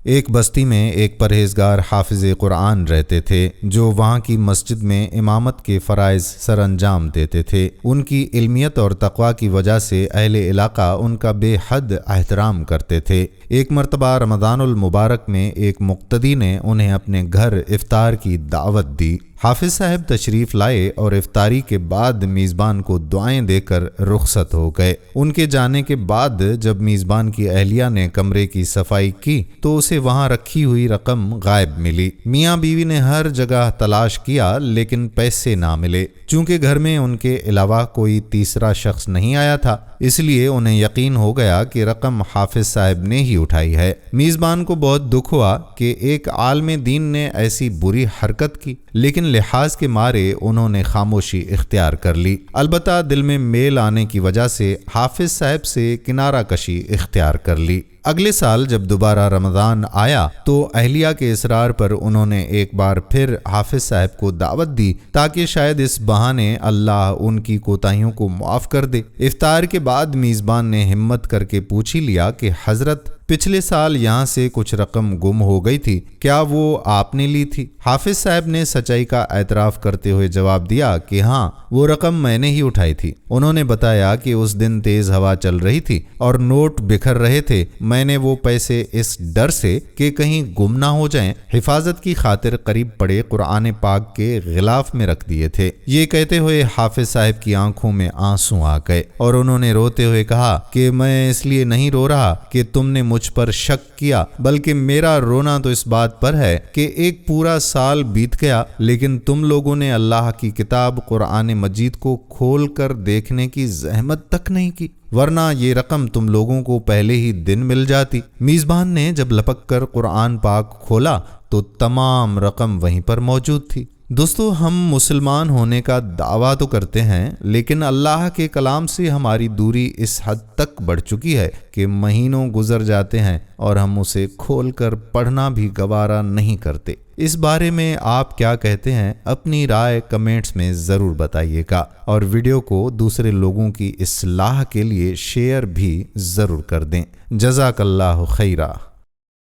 ایک بستی میں ایک پرہیزگار حافظ قرآن رہتے تھے جو وہاں کی مسجد میں امامت کے فرائض سر انجام دیتے تھے۔ ان کی علمیت اور تقوی کی وجہ سے اہل علاقہ ان کا بے حد احترام کرتے تھے۔ ایک مرتبہ رمضان المبارک میں ایک مقتدی نے انہیں اپنے گھر افطار کی دعوت دی۔ حافظ صاحب تشریف لائے اور افطاری کے بعد میزبان کو دعائیں دے کر رخصت ہو گئے۔ ان کے جانے کے بعد جب میزبان کی اہلیہ نے کمرے کی صفائی کی تو اسے وہاں رکھی ہوئی رقم غائب ملی۔ میاں بیوی نے ہر جگہ تلاش کیا لیکن پیسے نہ ملے۔ چونکہ گھر میں ان کے علاوہ کوئی تیسرا شخص نہیں آیا تھا اس لیے انہیں یقین ہو گیا کہ رقم حافظ صاحب نے ہی اٹھائی ہے۔ میزبان کو بہت دکھ ہوا کہ ایک عالم دین نے ایسی بری حرکت کی، لیکن لحاظ کے مارے انہوں نے خاموشی اختیار کر لی۔ البتہ دل میں میل آنے کی وجہ سے حافظ صاحب سے کنارہ کشی اختیار کر لی۔ اگلے سال جب دوبارہ رمضان آیا تو اہلیہ کے اصرار پر انہوں نے ایک بار پھر حافظ صاحب کو دعوت دی تاکہ شاید اس بہانے اللہ ان کی کوتاہیوں کو معاف کر دے۔ افطار کے بعد میزبان نے ہمت کر کے پوچھ ہی لیا کہ حضرت پچھلے سال یہاں سے کچھ رقم گم ہو گئی تھی، کیا وہ آپ نے لی تھی؟ حافظ صاحب نے سچائی کا اعتراف کرتے ہوئے جواب دیا کہ ہاں، وہ رقم میں نے ہی اٹھائی تھی۔ انہوں نے بتایا کہ اس دن تیز ہوا چل رہی تھی اور نوٹ بکھر رہے تھے۔ میں نے وہ پیسے اس ڈر سے کہ کہیں گم نہ ہو جائیں حفاظت کی خاطر قریب پڑے قرآن پاک کے غلاف میں رکھ دیے تھے۔ یہ کہتے ہوئے حافظ صاحب کی آنکھوں میں آنسو آ گئے اور انہوں نے روتے ہوئے کہا کہ میں اس لیے نہیں رو رہا کہ تم نے مجھ پر شک کیا، بلکہ میرا رونا تو اس بات پر ہے کہ ایک پورا سال بیت گیا لیکن تم لوگوں نے اللہ کی کتاب قرآن مجید کو کھول کر دیکھنے کی زحمت تک نہیں کی، ورنہ یہ رقم تم لوگوں کو پہلے ہی دن مل جاتی۔ میزبان نے جب لپک کر قرآن پاک کھولا تو تمام رقم وہیں پر موجود تھی۔ دوستو، ہم مسلمان ہونے کا دعویٰ تو کرتے ہیں لیکن اللہ کے کلام سے ہماری دوری اس حد تک بڑھ چکی ہے کہ مہینوں گزر جاتے ہیں اور ہم اسے کھول کر پڑھنا بھی گوارا نہیں کرتے۔ اس بارے میں آپ کیا کہتے ہیں؟ اپنی رائے کمنٹس میں ضرور بتائیے گا اور ویڈیو کو دوسرے لوگوں کی اصلاح کے لیے شیئر بھی ضرور کر دیں۔ جزاک اللہ خیرہ۔